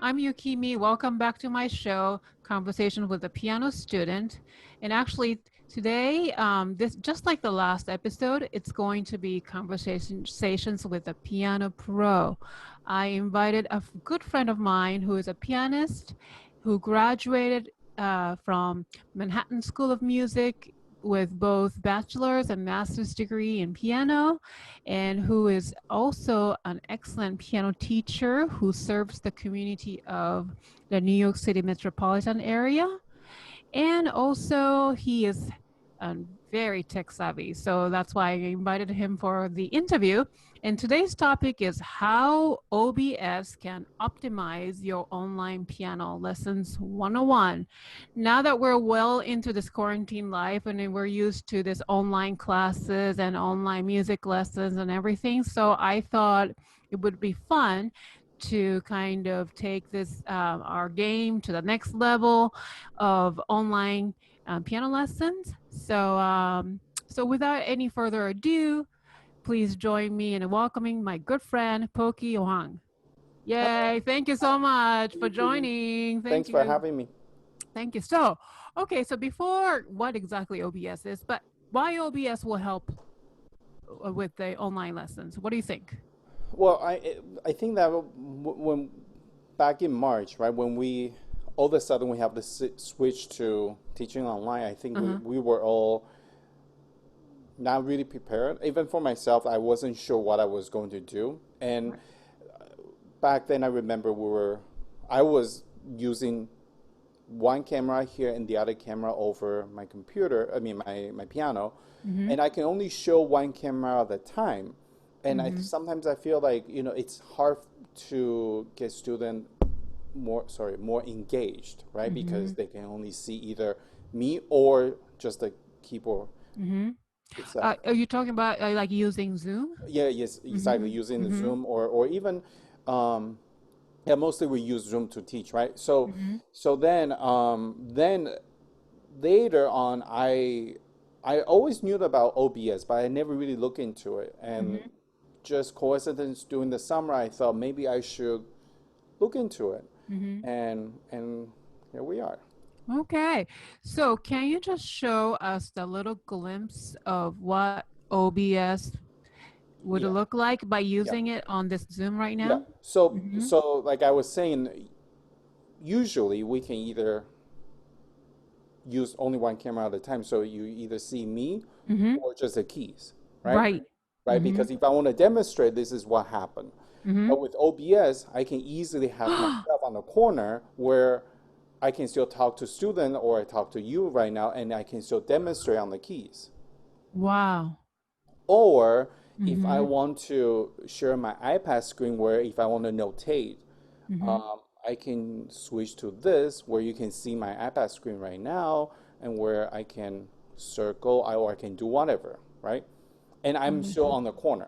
I'm Yukimi. Welcome back to my show, Conversation with a Piano Student. And actually, today, this just like the last episode, it's going to be conversations with a piano pro. I invited a good friend of mine who is a pianist who graduated from Manhattan School of Music with both bachelor's and master's degree in piano, and who is also an excellent piano teacher who serves the community of the New York City metropolitan area. And also he is very tech savvy. So that's why I invited him for the interview. And today's topic is how OBS can optimize your online piano lessons 101. Now that we're well into this quarantine life and we're used to this online classes and online music lessons and everything, so I thought it would be fun to kind of take this our game to the next level of online piano lessons. So without any further ado, please join me in welcoming my good friend Pokie Huang. Yay! Thank you so much for joining. Thanks for having me. Thank you. So, okay, so before what exactly OBS is, but why OBS will help with the online lessons? What do you think? Well, I think that when back in March, right, when we all of a sudden we have to switch to teaching online, I think we were all not really prepared. Even for myself, I wasn't sure what I was going to do. And back then, I remember I was using one camera here and the other camera over my computer, my piano, and I can only show one camera at a time. And sometimes I feel like, it's hard to get students more engaged, right? Because they can only see either me or just the keyboard. Are you talking about like using Zoom? Yeah, yes, exactly. Using the Zoom or even, mostly we use Zoom to teach, right? So then later on, I always knew about OBS, but I never really looked into it. And just coincidence during the summer, I thought maybe I should look into it. And here we are. Okay, so can you just show us the little glimpse of what OBS would look like by using it on this Zoom right now? Yeah. So like I was saying, usually we can either use only one camera at a time. So you either see me or just the keys, right? Right. Because if I want to demonstrate, this is what happened. But with OBS, I can easily have myself on the corner where I can still talk to student or I talk to you right now, and I can still demonstrate on the keys. Wow. Or if I want to share my iPad screen where if I want to notate, I can switch to this where you can see my iPad screen right now and where I can circle or I can do whatever, right? And I'm still on the corner.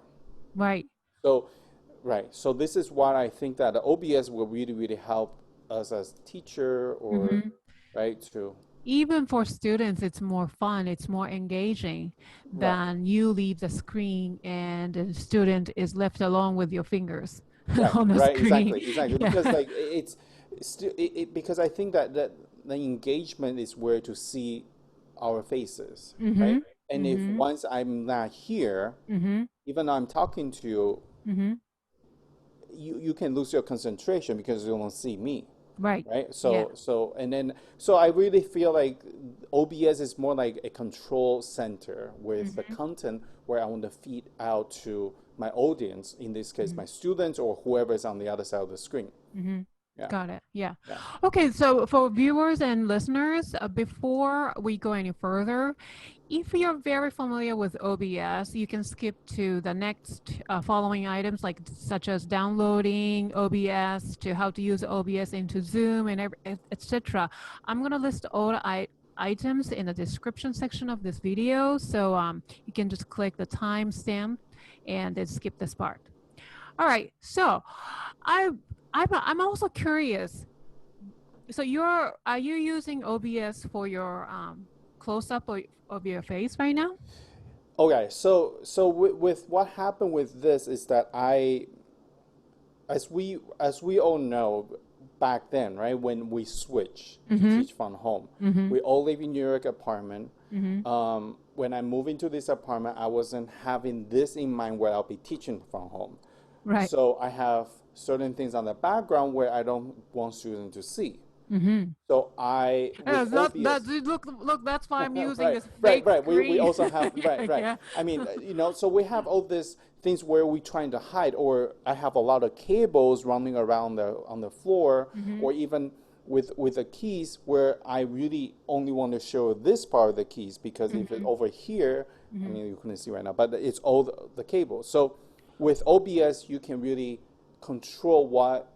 Right. So this is what I think that the OBS will really, really help us as teacher or right to even for students, it's more fun, it's more engaging than you leave the screen and the student is left alone with your fingers on the screen. Exactly. Because like it's still because I think that the engagement is where to see our faces, right? And if once I'm not here, even though I'm talking to you, you can lose your concentration because you don't see me. Right. So I really feel like OBS is more like a control center with the content where I want to feed out to my audience, in this case, my students or whoever is on the other side of the screen. Got it. Yeah. Okay. So for viewers and listeners, before we go any further, if you're very familiar with OBS, you can skip to the next following items, like such as downloading OBS, to how to use OBS into Zoom, and etc. I'm going to list all the items in the description section of this video, so you can just click the timestamp and then skip this part. All right. So I'm also curious. So are you using OBS for your close-up of your face right now? Okay, so with what happened with this is that as we all know, back then, right, when we switched to teach from home. We all live in New York apartment. When I moved into this apartment, I wasn't having this in mind where I'll be teaching from home. Right. So I have certain things on the background where I don't want students to see. So with OBS, look, that's why I'm using right, this fake right. We screen. also have, right. Yeah. I mean, so we have all these things where we're trying to hide, or I have a lot of cables running around on the floor, or even with the keys where I really only want to show this part of the keys, because if it's over here, I mean, you couldn't see right now, but it's all the cables. So with OBS, you can really control what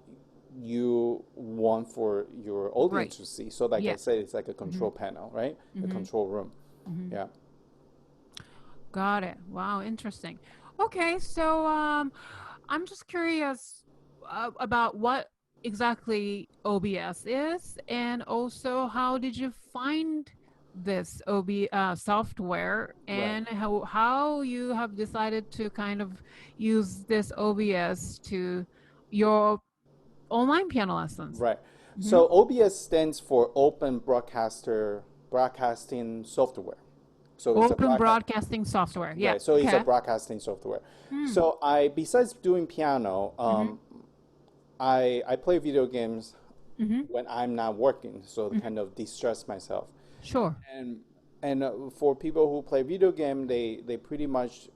you want for your audience to see. So like I said, it's like a control panel, right? The control room. Yeah. Got it. Wow, interesting. Okay, so I'm just curious about what exactly OBS is, and also how did you find this software, and how you have decided to kind of use this OBS to your online piano lessons. Right. So OBS stands for Open Broadcasting Software. So it's Open Broadcasting Software. Yeah. Right. So it's a broadcasting software. So besides doing piano, I play video games when I'm not working, so to kind of de-stress myself. Sure. And for people who play video game, they pretty much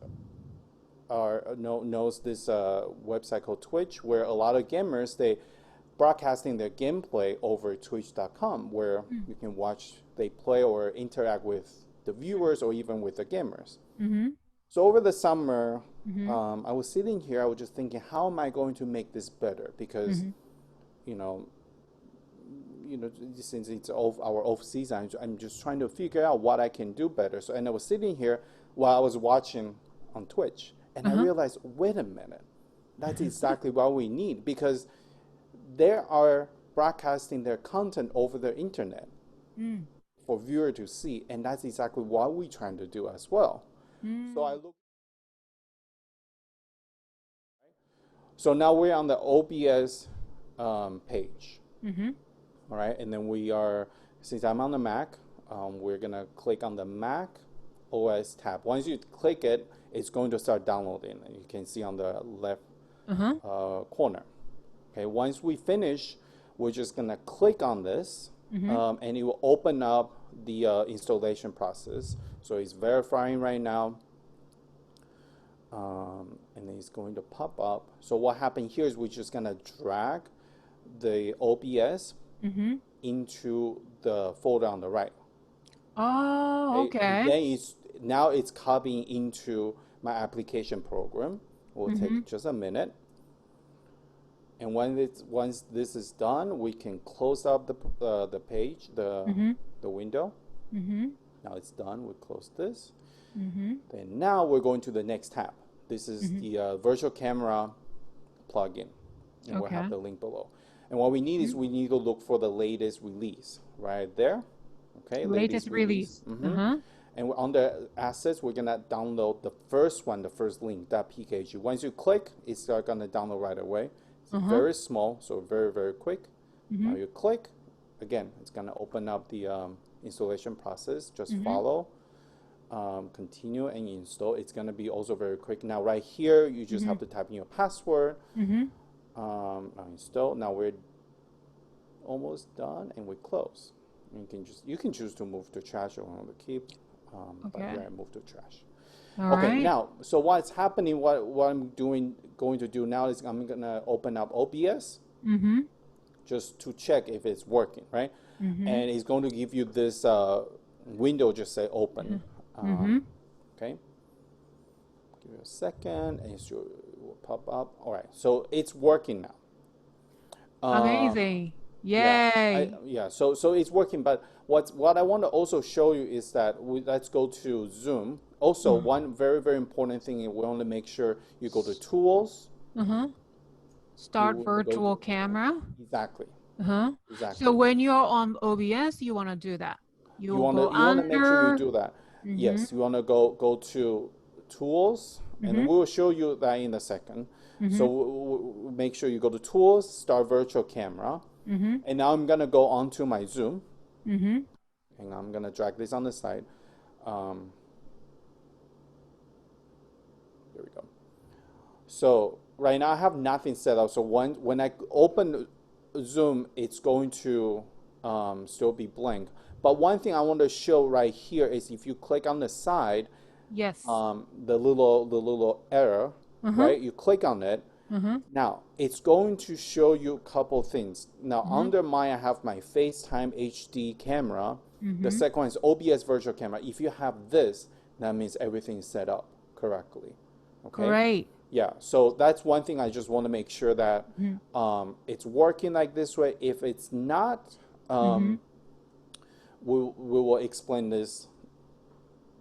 knows this website called Twitch, where a lot of gamers, they broadcasting their gameplay over twitch.com, where you can watch they play or interact with the viewers or even with the gamers. So over the summer, I was sitting here, I was just thinking, how am I going to make this better? Because since it's our off season, I'm just trying to figure out what I can do better. So, and I was sitting here while I was watching on Twitch, and I realized, wait a minute, that's exactly what we need, because they are broadcasting their content over the internet for viewer to see, and that's exactly what we're trying to do as well. So I look. So now we're on the OBS page. All right, and then we are, since I'm on the Mac, we're gonna click on the Mac OS tab. Once you click it, it's going to start downloading. You can see on the left corner. Okay, once we finish, we're just gonna click on this, and it will open up the installation process. So it's verifying right now, and it's going to pop up. So what happened here is we're just gonna drag the OBS into the folder on the right. Oh, okay. Then now it's copying into my application program. Will take just a minute. And once this is done, we can close up the page, the window. Now it's done. We close this. Then now we're going to the next tab. This is the virtual camera plugin, and we'll have the link below. And what we need is we need to look for the latest release right there. Okay, latest release. And on the assets, we're gonna download the first one, the first link, .pkg. Once you click, it's gonna download right away. It's very small, so very, very quick. Now you click, again, it's gonna open up the installation process. Just follow, continue, and install. It's gonna be also very quick. Now right here, you just have to type in your password. Now install. Now we're almost done, and we close. You can choose to move to trash or want to keep, but here I move to trash. Okay, now, so what's happening, what I'm going to do now is I'm going to open up OBS just to check if it's working, right? And it's going to give you this window, just say open. Okay, give it a second, and it will pop up. All right, so it's working now. Amazing. Yay. So it's working, but what I want to also show you is that let's go to Zoom. Also, one very, very important thing, we want to make sure you go to Tools. Start virtual camera. Exactly. Exactly. So when you're on OBS, you want to do that. You want to make sure you do that. Yes, you want to go to Tools, and we will show you that in a second. So make sure you go to Tools, Start Virtual Camera. And now I'm going to go onto my Zoom. Mm-hmm. And I'm going to drag this on the side. There we go. So right now I have nothing set up. So when I open Zoom, it's going to still be blank. But one thing I want to show right here is if you click on the side, Yes. the little arrow, right? You click on it. Now it's going to show you a couple things. Now under mine, I have my FaceTime HD camera. The second one is OBS virtual camera. If you have this, that means everything is set up correctly. Okay. Great. Yeah. So that's one thing I just want to make sure that it's working like this way. If it's not, we will explain this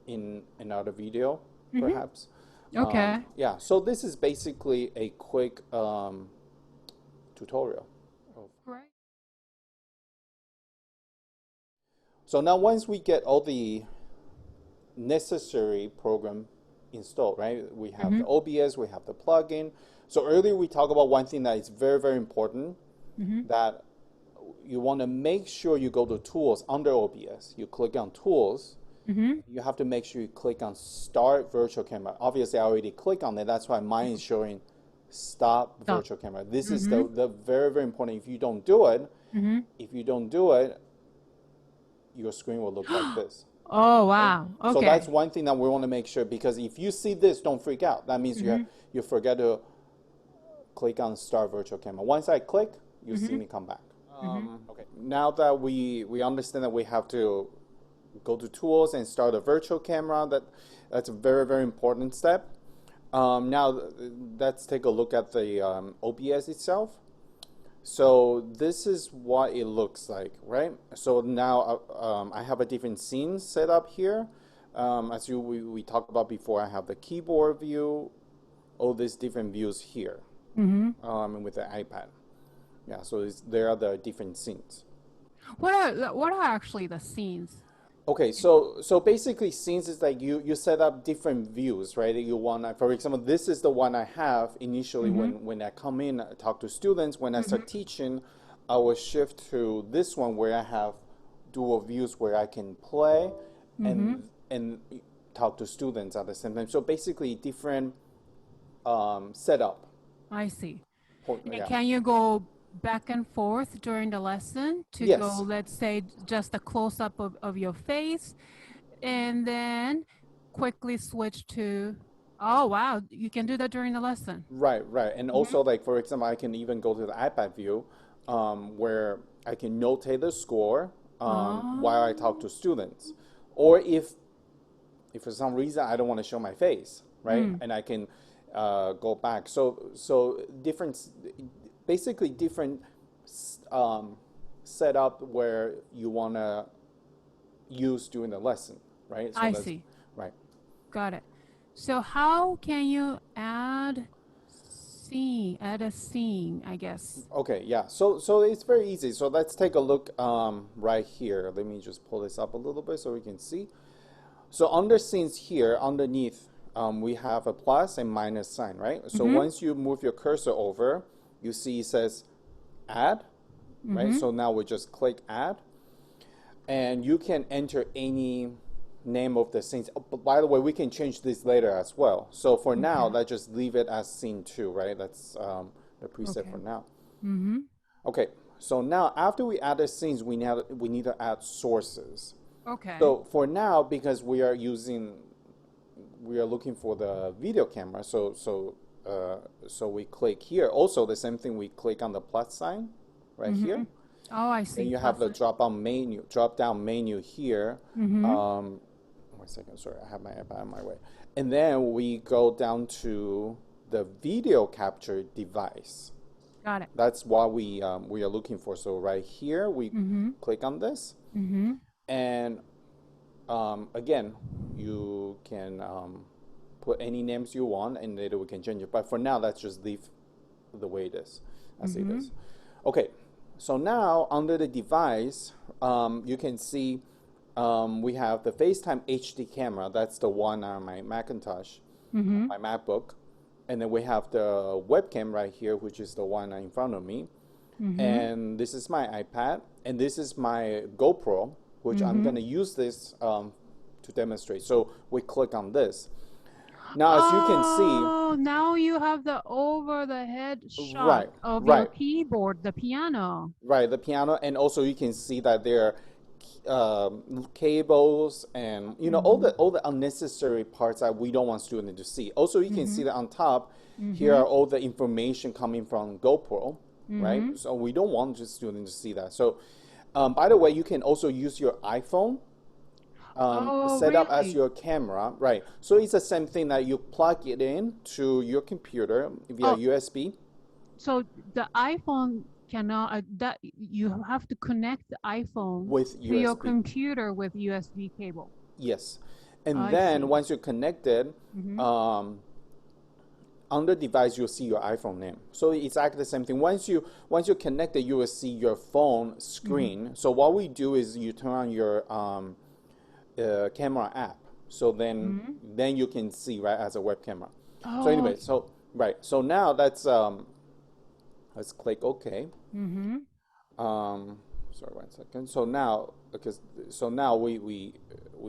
in another video, perhaps. Okay. Yeah, so this is basically a quick tutorial. Right. So now once we get all the necessary program installed, right? We have the OBS, we have the plugin. So earlier we talked about one thing that is very, very important, that you want to make sure you go to Tools under OBS. You click on Tools. You have to make sure you click on Start Virtual Camera. Obviously, I already clicked on it. That's why mine is showing Stop Virtual Camera. This is the very, very important. If you don't do it, your screen will look like this. Oh, wow. Okay. So that's one thing that we want to make sure, because if you see this, don't freak out. That means you forget to click on Start Virtual Camera. Once I click, you see me come back. Okay. Now that we understand that we have to go to Tools and start a virtual camera, that's a very, very important step. Now let's take a look at the OBS itself. So this is what it looks like, right? So now I have a different scene set up here. As we talked about before, I have the keyboard view, all these different views here, with the iPad. Yeah, so there are the different scenes. What are actually the scenes? Okay, so basically scenes is like you set up different views, right? You want, for example, this is the one I have initially when I come in, I talk to students. When I start teaching, I will shift to this one where I have dual views where I can play and talk to students at the same time. So basically different setup. I see. Yeah. Can you go back and forth during the lesson to go, let's say, just a close-up of your face, and then quickly switch to, oh, wow, you can do that during the lesson. Right. And also, like, for example, I can even go to the iPad view where I can notate the score while I talk to students. Or if for some reason I don't want to show my face, right? And I can go back. So different, basically different setup where you want to use during the lesson, right? So I see. Right. Got it. So how can you add a scene, I guess? Okay, yeah. So it's very easy. So let's take a look right here. Let me just pull this up a little bit so we can see. So under scenes here, underneath, we have a plus and minus sign, right? So once you move your cursor over, you see it says add, right? So now we just click add, and you can enter any name of the scenes. But by the way, we can change this later as well. So for now, let's just leave it as scene 2, right? That's the preset for now. Okay, so now after we add the scenes, we need to add sources. Okay. So for now, because we are looking for the video camera, so we click here. Also, the same thing, we click on the plus sign right here. Oh, I see. And you have the drop down menu here. One second, sorry, I have my iPad on my way. And then we go down to the video capture device. Got it. That's what we are looking for. So right here, we click on this. And again, you can put any names you want, and later we can change it. But for now, let's just leave the way it is, as it is. Okay, so now under the device, you can see we have the FaceTime HD camera. That's the one on my Macintosh, my MacBook. And then we have the webcam right here, which is the one in front of me. and this is my iPad, and this is my GoPro, which I'm going to use this to demonstrate. So we click on this. Now, as you can see, now you have the over-the-head shot right, of right, your keyboard, the piano. right, the piano, and also you can see that there are cables and all the unnecessary parts that we don't want students to see. Also, you can see that on top, here are all the information coming from GoPro, right? So we don't want the student to see that. So, by the way, you can also use your iPhone. Set up as your camera, right? So it's the same thing that you plug it in to your computer via USB. So the iPhone cannot, that you have to connect the iPhone with to your computer with USB cable. Yes. And then once you're connected, on the device, you'll see your iPhone name. So it's exactly the same thing. Once you're connected, you will see your phone screen. So what we do is you turn on your camera app, so then you can see right as a web camera. So anyway, so now that's let's click OK. Sorry, 1 second. So now we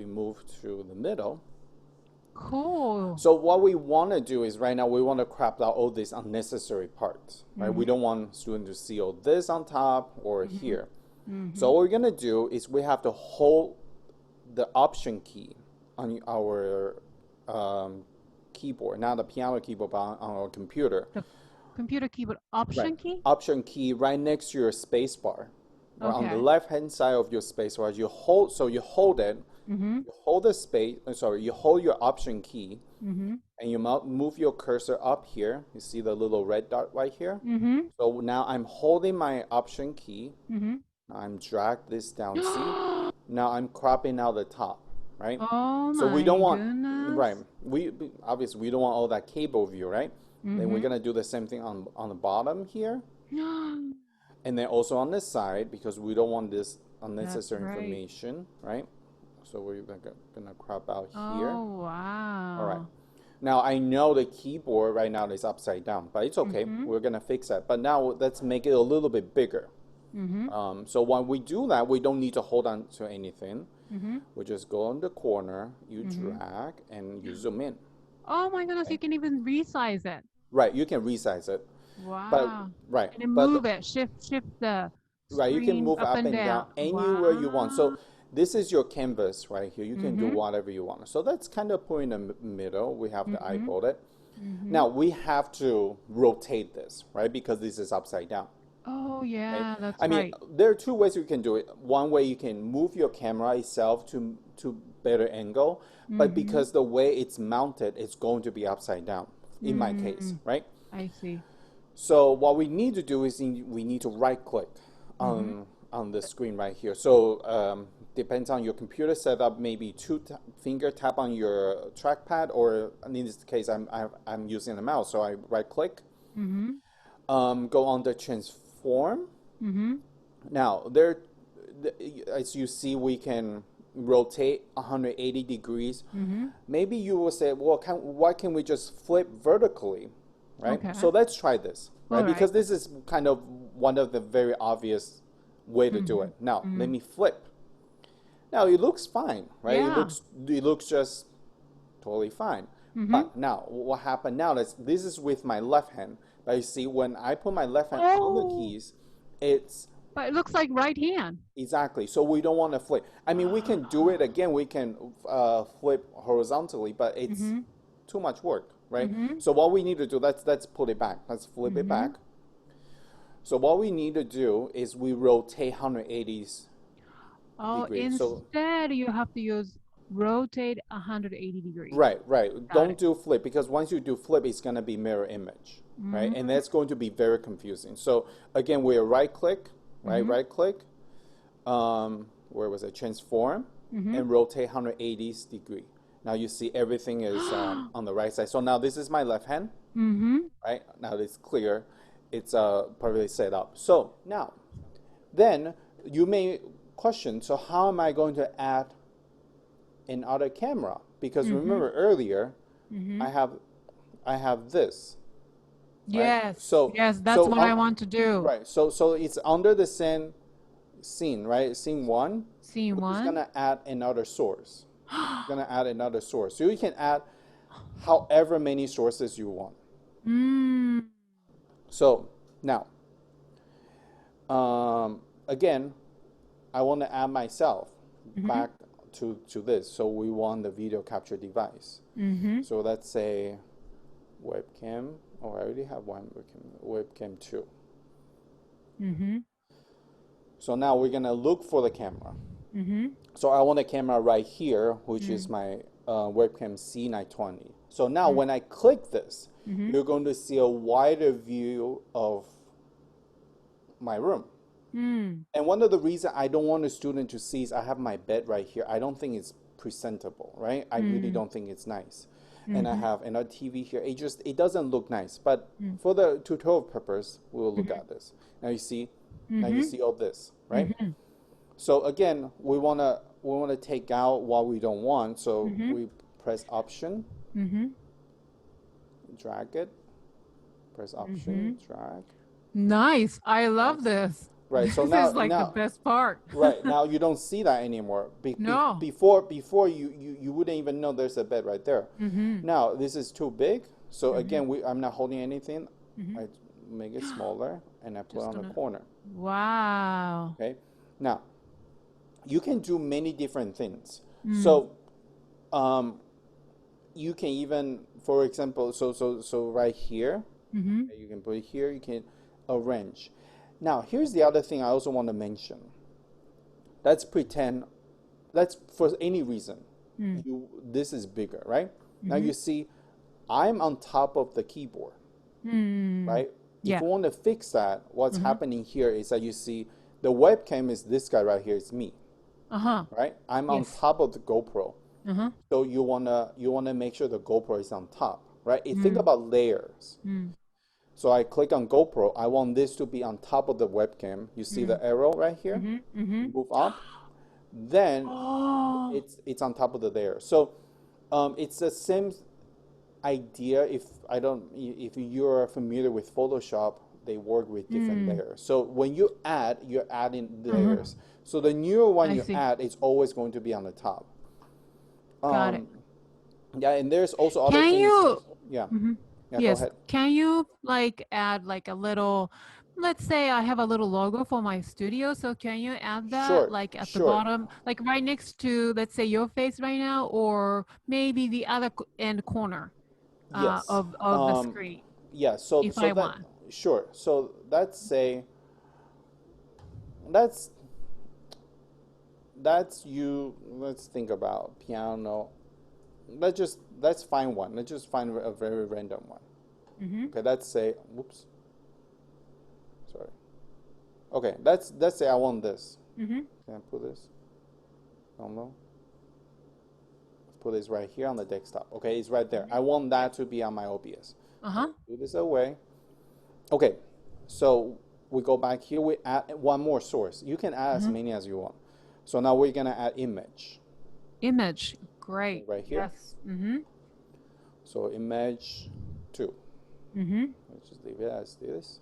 move to the middle. Cool. So what we want to do is right now we want to crop out all these unnecessary parts, right? We don't want students to see all this on top or here. So what we're gonna do is we have to hold the Option key on our keyboard, not the piano keyboard, but on our computer. The computer keyboard Option key? Option key right next to your space bar. Or on the left-hand side of your space bar, you hold it, you hold the space, you hold your Option key, and you move your cursor up here. You see the little red dot right here? So now I'm holding my Option key. Now I'm drag this down, see? Now I'm cropping out the top, right? So we don't want, we obviously we don't want all that cable view, right? Then we're gonna do the same thing on the bottom here. And then also on this side, because we don't want this unnecessary information, right? So we're gonna crop out here. Oh, wow. All right. Now I know the keyboard right now is upside down, but it's okay. We're gonna fix that. But now let's make it a little bit bigger. So when we do that, we don't need to hold on to anything. We just go in the corner, you drag, and you zoom in. Oh my goodness, you can even resize it. Right, you can resize it. Wow. But, and then move it, shift the right, you can move up and down anywhere you want. So this is your canvas right here. You can do whatever you want. So that's kind of put in the middle. We have to eyeball it. Now we have to rotate this, right? Because this is upside down. Oh yeah, right? that's I mean, there are two ways you can do it. One way you can move your camera itself to better angle, but because the way it's mounted, it's going to be upside down in my case, right? I see. So what we need to do is we need to right click on the screen right here. So depends on your computer setup, maybe finger tap on your trackpad, or in this case I'm using a mouse, so I right click. Go on the transform. Now as you see, we can rotate 180 degrees. Maybe you will say, well, why can't we just flip vertically, right? So let's try this, right? Because this is kind of one of the very obvious way to do it. Now let me flip. Now it looks fine, right? It looks just totally fine. But now what happened now is this is with my left hand. But you see, when I put my left hand on the keys, but it looks like right hand. Exactly. So we don't want to flip. I mean, we can do it again. We can flip horizontally, but it's too much work, right? So what we need to do, let's put it back. Let's flip it back. So what we need to do is we rotate 180 degrees. Instead you have to use rotate 180 degrees. Right. Don't do flip, because once you do flip, it's going to be mirror image, right? And that's going to be very confusing. So again, we're right click, right click. Where was it? Transform and rotate 180 degrees. Now you see everything is on the right side. So now this is my left hand, right? Now it's clear. It's perfectly set up. So now, then you may question, so how am I going to add another camera? Because remember earlier, I have this, right? Yes. So Yes, that's so what I want to do. right. So it's under the same scene, right? Scene one. Scene We're just one. gonna add another source. Gonna add another source. So you can add however many sources you want. Mm. So now, again, I want to add myself Mm-hmm. back to this. So we want the video capture device. Mm-hmm. So let's say webcam. Oh, I already have one webcam. Webcam 2. Mm-hmm. So now we're gonna look for the camera. Mm-hmm. So I want a camera right here, which is my webcam C920. So now when I click this, Mm-hmm. you're going to see a wider view of my room. Mm. And one of the reasons I don't want a student to see is I have my bed right here. I don't think it's presentable, right? I really don't think it's nice. And I have another TV here. It doesn't look nice. But for the tutorial purpose, we will look at this. Now you see, now you see all this, right? Mm-hmm. So again, we wanna take out what we don't want. So Mm-hmm. we press Option, Mm-hmm. drag it, press Option, drag. Nice. I love Nice. this. Right. So This now is like the best part. right now you don't see that anymore. No. Before you wouldn't even know there's a bed right there. Mm-hmm. Now this is too big. So again, I'm not holding anything. Mm-hmm. I make it smaller and I put it on the corner. Wow. Okay. Now you can do many different things. So you can even, for example, so right here, Mm-hmm. you can put it here. You can arrange. Now here's the other thing I also want to mention. Let's pretend, let's for any reason, this is bigger, right? Now you see, I'm on top of the keyboard, right? Yeah. If you want to fix that, what's happening here is that you see the webcam is this guy right here, it's me, Uh-huh. right? I'm on Yes. top of the GoPro. Uh-huh. So you wanna make sure the GoPro is on top, right? You think about layers. So I click on GoPro. I want this to be on top of the webcam. You see the arrow right here? Mm-hmm. Move up. Then Oh. it's on top of the layer. So it's the same idea. If you're familiar with Photoshop, they work with different layers. So when you add, you're adding layers. So the newer one I you see. add is always going to be on the top. Got it. Yeah, and there's also other Can things. you Yeah. Yeah, go Yes. ahead. Can you like add like a little, let's say I have a little logo for my studio. So can you add that Sure, like at the sure. bottom, like right next to, let's say your face right now, or maybe the other end corner Yes. of the screen Yeah, so if I that want. sure. So let's say that's you. Let's think about piano. Let's find one. Let's just find a very random one. Okay, let's say whoops. Sorry. Okay, let's say I want this. Can I put this? No. Let's put this right here on the desktop. Okay, it's right there. I want that to be on my OBS. Uh-huh. Do this away. Okay, so we go back here. We add one more source. You can add as many as you want. So now we're gonna add image. Image. Great. Right here. Yes. So image 2. Mm-hmm. Let's just leave it as this.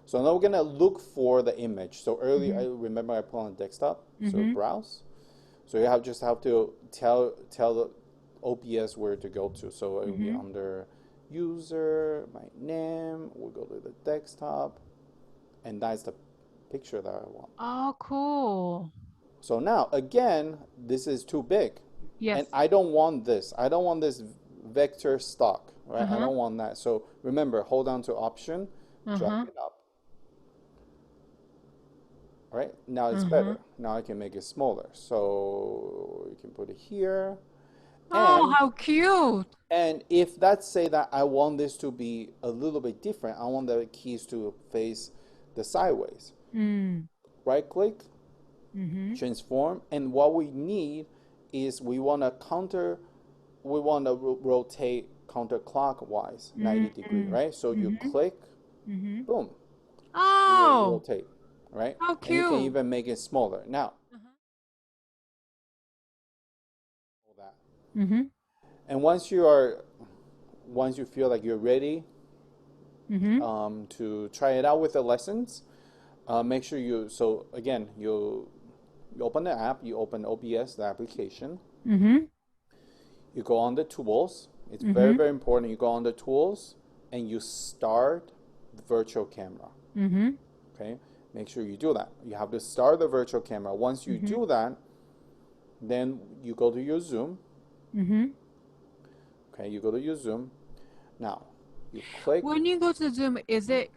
So now we're gonna look for the image. So earlier, I remember I put on the desktop. So browse. So you just have to tell the OBS where to go to. So it will be under user, my name. We'll go to the desktop, and that's the picture that I want. Oh, cool. So now again, this is too big, Yes. and I don't want this. I don't want this vector stock, right? I don't want that. So remember, hold on to Option, drag it up. All right, now it's better. Now I can make it smaller. So you can put it here. Oh, how cute. And if let's say that I want this to be a little bit different, I want the keys to face the sideways. Right click, transform, and what we need is we want to rotate counterclockwise 90 degrees, right? So you click, boom, Oh, rotate, right? how And you can cute. even make it smaller. Now, all that. And once you feel like you're ready, to try it out with the lessons. Make sure so again, you open the app, you open OBS, the application. You go on the tools. It's very, very important. You go on the tools and you start the virtual camera. Okay, make sure you do that. You have to start the virtual camera. Once you do that, then you go to your Zoom. Okay, you go to your Zoom. Now, you click. When you go to Zoom,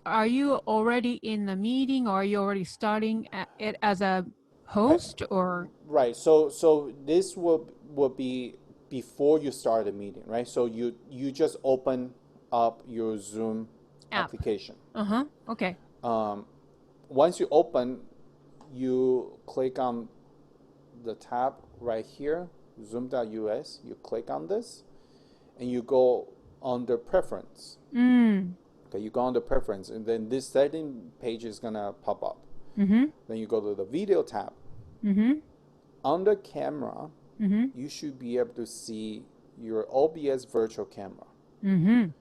are you already in the meeting, or are you already starting it as a host, or? Right. So this will be before you start the meeting, right? So you just open up your Zoom application. Okay. Once you open, you click on the tab right here, Zoom.us. You click on this, and you go under preference. Okay, you go under preference, and then this setting page is gonna pop up. Then you go to the video tab. Under camera, you should be able to see your OBS virtual camera. Now,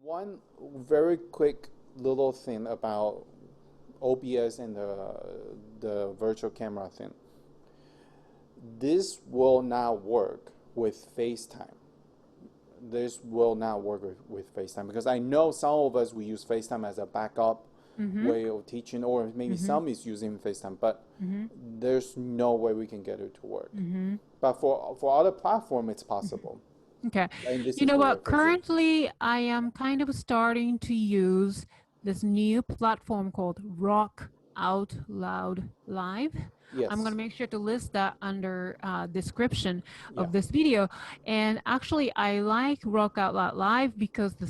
one very quick little thing about OBS and the virtual camera thing. This will not work with FaceTime. This will not work with FaceTime, because I know some of us, we use FaceTime as a backup way of teaching, or maybe some is using FaceTime, but there's no way we can get it to work. But for other platform, it's possible. Okay. You know what? Currently, I am kind of starting to use this new platform called Rock Out Loud Live. Yes. I'm going to make sure to list that under description of this video. And actually, I like Rock Out Loud Live because the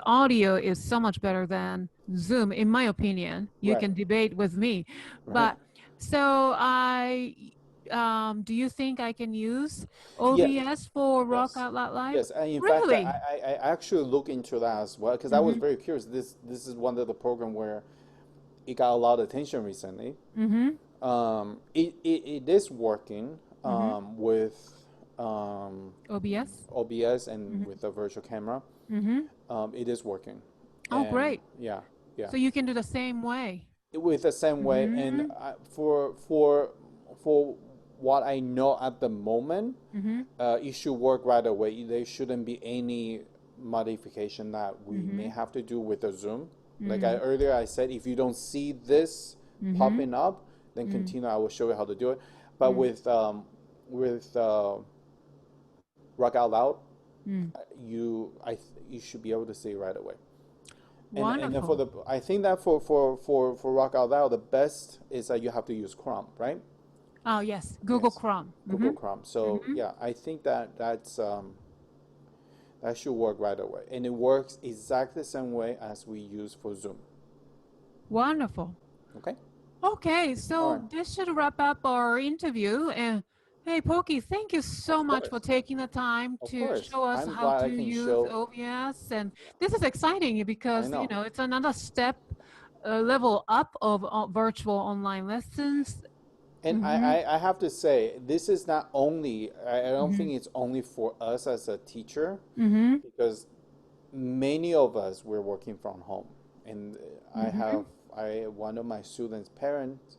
audio is so much better than Zoom, in my opinion. You can debate with me. But so do you think I can use OBS for Rock Out Loud Live? Yes, and in really? fact, I actually look into that as well, because I was very curious. This is one of the program where it got a lot of attention recently. It is working with OBS and with the virtual camera. It is working. Oh, and great! Yeah. So you can do the same way. With the same way, and for what I know at the moment, it should work right away. There shouldn't be any modification that we may have to do with the Zoom. Like earlier I said, if you don't see this popping up, then continue. I will show you how to do it. But with Rock Out Loud, you should be able to see it right away. And then I think that for Rock Out Loud, the best is that you have to use Chrome, right? Oh yes, Google Chrome. Google Chrome. So yeah, I think that should work right away, and it works exactly the same way as we use for Zoom. Wonderful. Okay. Okay, so this should wrap up our interview. And hey, Pokie, thank you so much for taking the time to show us how to use OBS. And this is exciting because you know it's another step, level up of virtual online lessons. And I have to say, this is not only, I don't think it's only for us as a teacher, because many of us, we're working from home. And one of my students' parents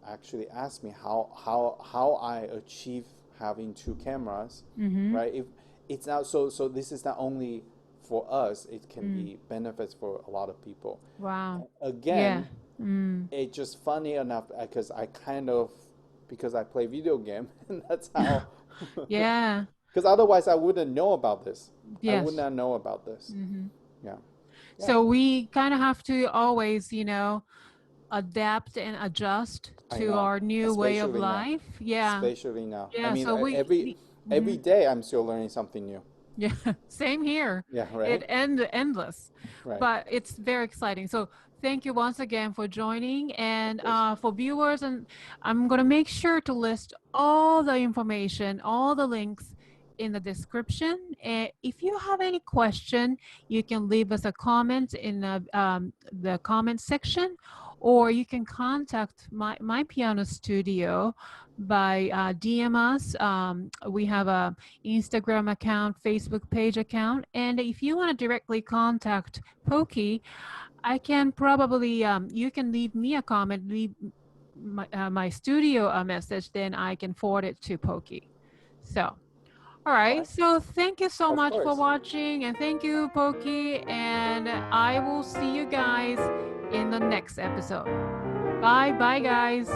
actually asked me how I achieve having two cameras, right? If it's not, so this is not only for us, it can be benefits for a lot of people. Wow. Again, it's just funny enough because because I play video game, and that's how. Yeah. Because otherwise I wouldn't know about this. Yes. I would not know about this. Yeah. So we kind of have to always, you know, adapt and adjust to our new way of life. Yeah. Especially now. Yeah. I mean, so every day I'm still learning something new. Yeah. Same here. Yeah. Right. Endless. Right. But it's very exciting. So thank you once again for joining. And for viewers, and I'm going to make sure to list all the information, all the links in the description. And if you have any question, you can leave us a comment in the comment section, or you can contact my piano studio by DM us. We have a Instagram account, Facebook page account, and if you want to directly contact Pokie, I can probably, you can leave me a comment, leave my studio a message, then I can forward it to Pokie. So, all right. So thank you so Of much for course. watching, and thank you, Pokie, and I will see you guys in the next episode. Bye, guys.